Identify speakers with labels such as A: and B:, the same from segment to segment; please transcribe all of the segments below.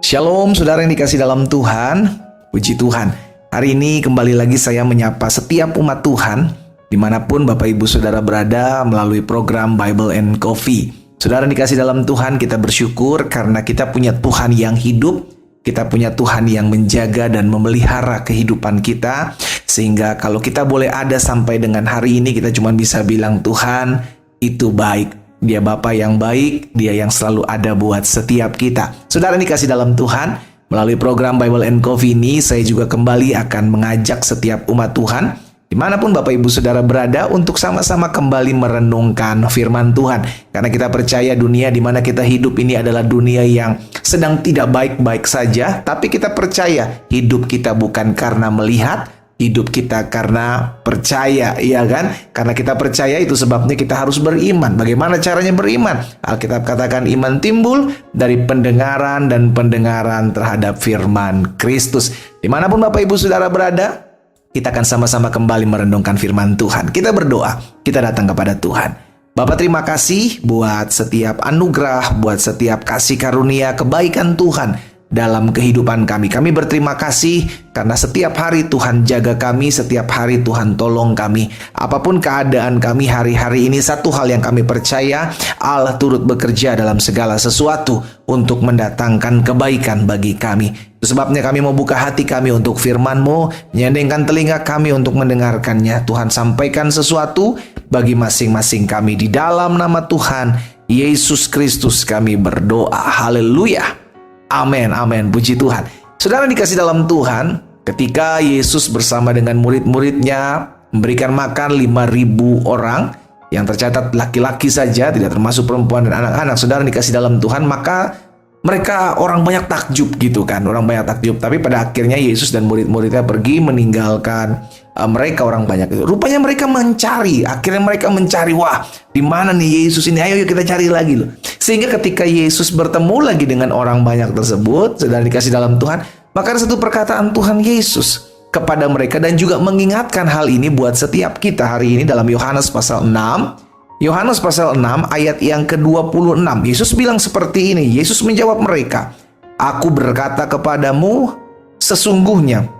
A: Shalom saudara yang dikasih dalam Tuhan. Puji Tuhan, hari ini kembali lagi saya menyapa setiap umat Tuhan dimanapun Bapak Ibu Saudara berada melalui program Bible and Coffee. Saudara yang dikasih dalam Tuhan, kita bersyukur karena kita punya Tuhan yang hidup. Kita punya Tuhan yang menjaga dan memelihara kehidupan kita. Sehingga kalau kita boleh ada sampai dengan hari ini, kita cuma bisa bilang Tuhan itu baik. Dia Bapa yang baik, Dia yang selalu ada buat setiap kita. Saudara dikasih dalam Tuhan, melalui program Bible and Coffee ini, saya juga kembali akan mengajak setiap umat Tuhan, dimanapun Bapak Ibu Saudara berada, untuk sama-sama kembali merenungkan firman Tuhan. Karena kita percaya dunia di mana kita hidup ini adalah dunia yang sedang tidak baik-baik saja, tapi kita percaya hidup kita bukan karena melihat, hidup kita karena percaya, iya kan? Karena kita percaya itu sebabnya kita harus beriman. Bagaimana caranya beriman? Alkitab katakan iman timbul dari pendengaran dan pendengaran terhadap firman Kristus. Dimanapun Bapak Ibu Saudara berada, kita akan sama-sama kembali merenungkan firman Tuhan. Kita berdoa, kita datang kepada Tuhan. Bapak terima kasih buat setiap anugerah, buat setiap kasih karunia, kebaikan Tuhan dalam kehidupan kami. Kami berterima kasih karena setiap hari Tuhan jaga kami, setiap hari Tuhan tolong kami. Apapun keadaan kami hari-hari ini, satu hal yang kami percaya, Allah turut bekerja dalam segala sesuatu untuk mendatangkan kebaikan bagi kami. Itu sebabnya kami mau buka hati kami untuk firman-Mu, menyendengkan telinga kami untuk mendengarkannya. Tuhan sampaikan sesuatu bagi masing-masing kami. Di dalam nama Tuhan Yesus Kristus kami berdoa. Haleluya. Amin, amin, puji Tuhan. Saudara dikasih dalam Tuhan, ketika Yesus bersama dengan murid-muridnya memberikan makan 5.000 orang, yang tercatat laki-laki saja, tidak termasuk perempuan dan anak-anak. Saudara dikasih dalam Tuhan, maka mereka orang banyak takjub gitu kan, orang banyak takjub. Tapi pada akhirnya Yesus dan murid-muridnya pergi meninggalkan mereka orang banyak itu. Rupanya mereka mencari, akhirnya mereka mencari, wah di mana nih Yesus ini? Ayo kita cari lagi loh. Sehingga ketika Yesus bertemu lagi dengan orang banyak tersebut, sedang dikasih dalam Tuhan, maka ada satu perkataan Tuhan Yesus kepada mereka dan juga mengingatkan hal ini buat setiap kita hari ini dalam Yohanes pasal 6. Yohanes pasal 6 ayat yang ke-26. Yesus bilang seperti ini. Yesus menjawab mereka, "Aku berkata kepadamu, sesungguhnya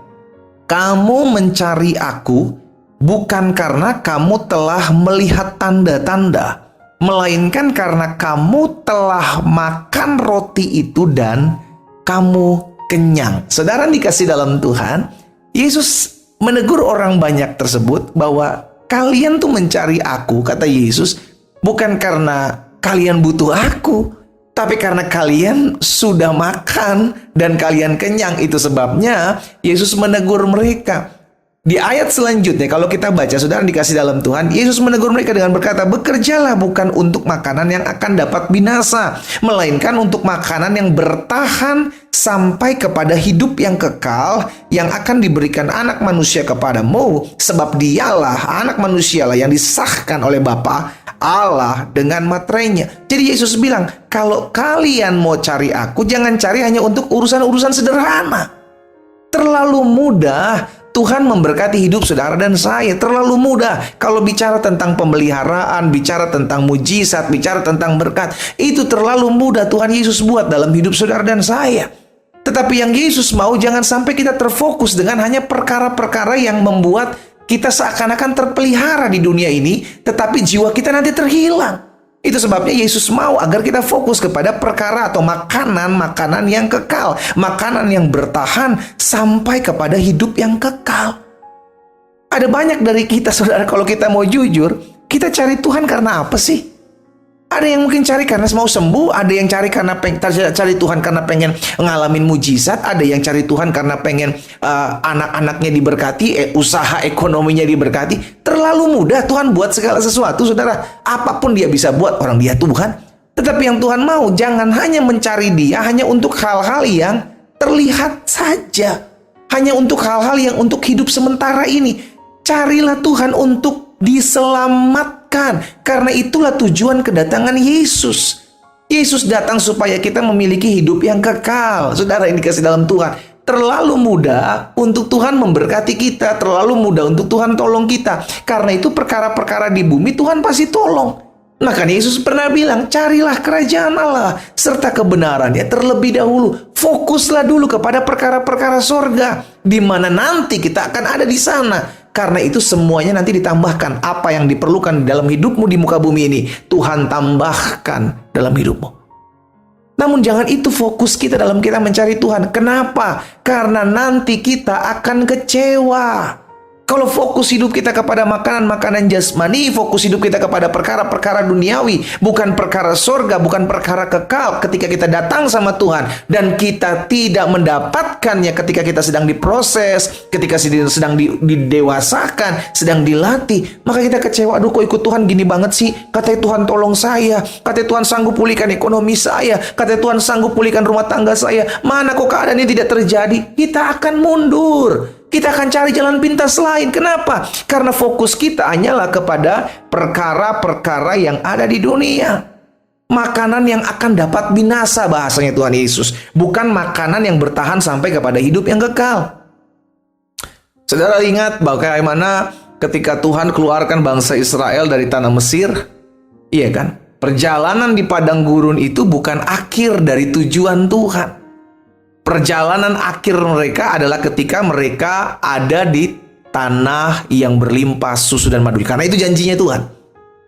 A: kamu mencari aku bukan karena kamu telah melihat tanda-tanda, melainkan karena kamu telah makan roti itu dan kamu kenyang." Saudara dikasih dalam Tuhan, Yesus menegur orang banyak tersebut bahwa kalian tuh mencari aku, kata Yesus, bukan karena kalian butuh aku, tapi karena kalian sudah makan dan kalian kenyang. Itu sebabnya Yesus menegur mereka. Di ayat selanjutnya, kalau kita baca, saudara dikasih dalam Tuhan, Yesus menegur mereka dengan berkata, "Bekerjalah bukan untuk makanan yang akan dapat binasa, melainkan untuk makanan yang bertahan sampai kepada hidup yang kekal, yang akan diberikan anak manusia kepadamu, sebab dialah anak manusia lah yang disahkan oleh Bapa Allah dengan materainya." Jadi Yesus bilang, kalau kalian mau cari aku, jangan cari hanya untuk urusan-urusan sederhana. Terlalu mudah Tuhan memberkati hidup saudara dan saya. Terlalu mudah kalau bicara tentang pemeliharaan, bicara tentang mujizat, bicara tentang berkat. Itu terlalu mudah Tuhan Yesus buat dalam hidup saudara dan saya. Tetapi yang Yesus mau, jangan sampai kita terfokus dengan hanya perkara-perkara yang membuat kita seakan-akan terpelihara di dunia ini, tetapi jiwa kita nanti terhilang. Itu sebabnya Yesus mau agar kita fokus kepada perkara atau makanan-makanan yang kekal, makanan yang bertahan sampai kepada hidup yang kekal. Ada banyak dari kita, saudara, kalau kita mau jujur, kita cari Tuhan karena apa sih? Ada yang mungkin cari karena mau sembuh, ada yang cari karena cari Tuhan karena pengen ngalamin mujizat, ada yang cari Tuhan karena pengen anak-anaknya diberkati, usaha ekonominya diberkati. Terlalu mudah Tuhan buat segala sesuatu, saudara. Apapun dia bisa buat, orang dia Tuhan. Tetapi yang Tuhan mau, jangan hanya mencari dia hanya untuk hal-hal yang terlihat saja, hanya untuk hal-hal yang untuk hidup sementara ini. Carilah Tuhan untuk diselamatkan. Karena itulah tujuan kedatangan Yesus. Yesus datang supaya kita memiliki hidup yang kekal. Saudara yang dikasih dalam Tuhan, terlalu mudah untuk Tuhan memberkati kita, terlalu mudah untuk Tuhan tolong kita. Karena itu perkara-perkara di bumi Tuhan pasti tolong. Maka Yesus pernah bilang, carilah kerajaan Allah serta kebenarannya terlebih dahulu. Fokuslah dulu kepada perkara-perkara sorga, di mana nanti kita akan ada di sana. Karena itu semuanya nanti ditambahkan. Apa yang diperlukan dalam hidupmu di muka bumi ini, Tuhan tambahkan dalam hidupmu. Namun jangan itu fokus kita dalam kita mencari Tuhan. Kenapa? Karena nanti kita akan kecewa. Kalau fokus hidup kita kepada makanan-makanan jasmani, fokus hidup kita kepada perkara-perkara duniawi, bukan perkara sorga, bukan perkara kekal ketika kita datang sama Tuhan, dan kita tidak mendapatkannya ketika kita sedang diproses, ketika sedang didewasakan, sedang dilatih, maka kita kecewa. Aduh, kok ikut Tuhan gini banget sih? Katanya Tuhan tolong saya, katanya Tuhan sanggup pulihkan ekonomi saya, katanya Tuhan sanggup pulihkan rumah tangga saya. Mana kok keadaan ini tidak terjadi? Kita akan mundur. Kita akan cari jalan pintas lain. Kenapa? Karena fokus kita hanyalah kepada perkara-perkara yang ada di dunia. Makanan yang akan dapat binasa, bahasanya Tuhan Yesus. Bukan makanan yang bertahan sampai kepada hidup yang kekal. Saudara ingat bagaimana ketika Tuhan keluarkan bangsa Israel dari tanah Mesir? Iya kan? Perjalanan di padang gurun itu bukan akhir dari tujuan Tuhan. Perjalanan akhir mereka adalah ketika mereka ada di tanah yang berlimpah susu dan madu. Karena itu janjinya Tuhan.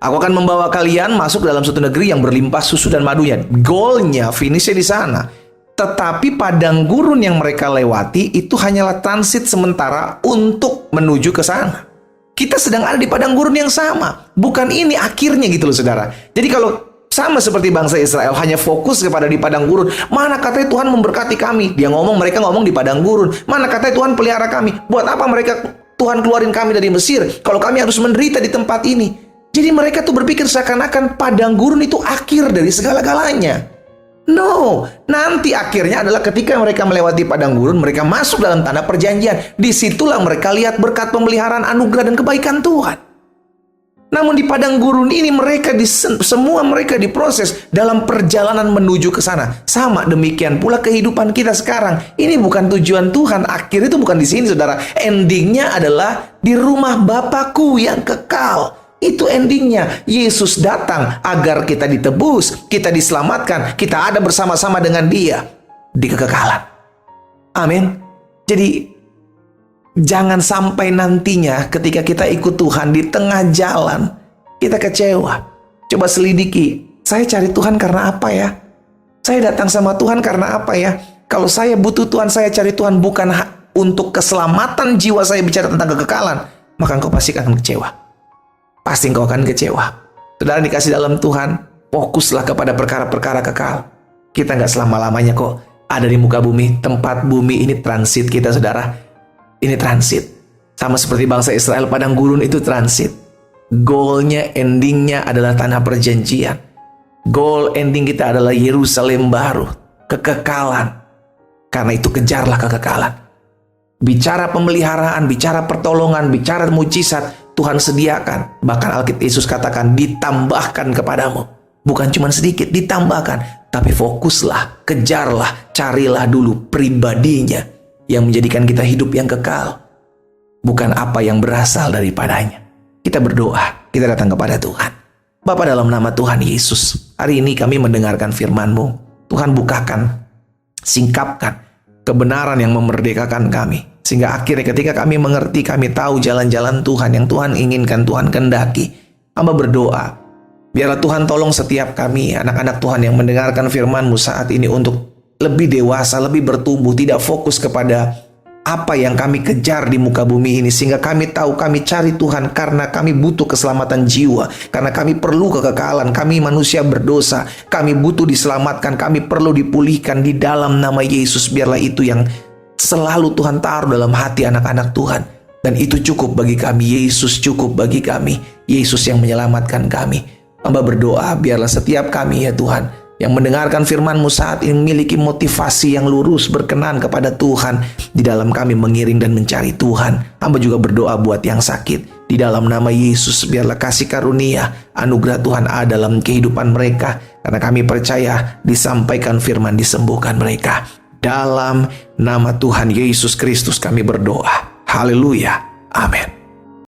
A: Aku akan membawa kalian masuk dalam suatu negeri yang berlimpah susu dan madunya. Goalnya, finishnya di sana. Tetapi padang gurun yang mereka lewati itu hanyalah transit sementara untuk menuju ke sana. Kita sedang ada di padang gurun yang sama. Bukan ini akhirnya gitu loh saudara. Jadi kalau sama seperti bangsa Israel hanya fokus kepada di padang gurun. Mana katanya Tuhan memberkati kami? Mereka ngomong di padang gurun. Mana katanya Tuhan pelihara kami? Buat apa Tuhan keluarin kami dari Mesir kalau kami harus menderita di tempat ini? Jadi mereka tuh berpikir seakan-akan padang gurun itu akhir dari segala-galanya. No, nanti akhirnya adalah ketika mereka melewati padang gurun, mereka masuk dalam tanah perjanjian. Disitulah mereka lihat berkat pemeliharaan, anugerah dan kebaikan Tuhan. Namun di padang gurun ini semua mereka diproses dalam perjalanan menuju ke sana. Sama demikian pula kehidupan kita sekarang. Ini bukan tujuan Tuhan. Akhir itu bukan di sini saudara. Endingnya adalah di rumah Bapakku yang kekal. Itu endingnya. Yesus datang agar kita ditebus, kita diselamatkan, kita ada bersama-sama dengan Dia di kekekalan. Amin. Jadi jangan sampai nantinya ketika kita ikut Tuhan di tengah jalan kita kecewa. Coba selidiki, saya cari Tuhan karena apa ya? Saya datang sama Tuhan karena apa ya? Kalau saya butuh Tuhan, saya cari Tuhan bukan untuk keselamatan jiwa saya bicara tentang kekekalan, maka engkau pasti akan kecewa. Pasti engkau akan kecewa. Saudara dikasih dalam Tuhan, fokuslah kepada perkara-perkara kekal. Kita nggak selama-lamanya kok ada di muka bumi. Tempat bumi ini transit kita saudara. Ini transit. Sama seperti bangsa Israel, padang gurun itu transit. Goalnya, endingnya adalah tanah perjanjian. Goal ending kita adalah Yerusalem baru. Kekekalan. Karena itu kejarlah kekekalan. Bicara pemeliharaan, bicara pertolongan, bicara mujizat, Tuhan sediakan. Bahkan Alkitab Yesus katakan, ditambahkan kepadamu. Bukan cuma sedikit, ditambahkan. Tapi fokuslah, kejarlah, carilah dulu pribadinya yang menjadikan kita hidup yang kekal, bukan apa yang berasal daripadanya. Kita berdoa, kita datang kepada Tuhan. Bapa, dalam nama Tuhan Yesus, hari ini kami mendengarkan firman-Mu. Tuhan bukakan, singkapkan kebenaran yang memerdekakan kami. Sehingga akhirnya ketika kami mengerti, kami tahu jalan-jalan Tuhan yang Tuhan inginkan, Tuhan kehendaki. Hamba berdoa, biarlah Tuhan tolong setiap kami, anak-anak Tuhan yang mendengarkan firman-Mu saat ini untuk lebih dewasa, lebih bertumbuh, tidak fokus kepada apa yang kami kejar di muka bumi ini. Sehingga kami tahu kami cari Tuhan karena kami butuh keselamatan jiwa. Karena kami perlu kekekalan, kami manusia berdosa. Kami butuh diselamatkan, kami perlu dipulihkan di dalam nama Yesus. Biarlah itu yang selalu Tuhan taruh dalam hati anak-anak Tuhan. Dan itu cukup bagi kami, Yesus cukup bagi kami. Yesus yang menyelamatkan kami. Hamba berdoa, biarlah setiap kami ya Tuhan yang mendengarkan firman-Mu saat ini memiliki motivasi yang lurus berkenan kepada Tuhan di dalam kami mengiring dan mencari Tuhan. Hamba juga berdoa buat yang sakit. Di dalam nama Yesus biarlah kasih karunia, anugerah Tuhan ada dalam kehidupan mereka. Karena kami percaya disampaikan firman disembuhkan mereka. Dalam nama Tuhan Yesus Kristus kami berdoa. Haleluya. Amin.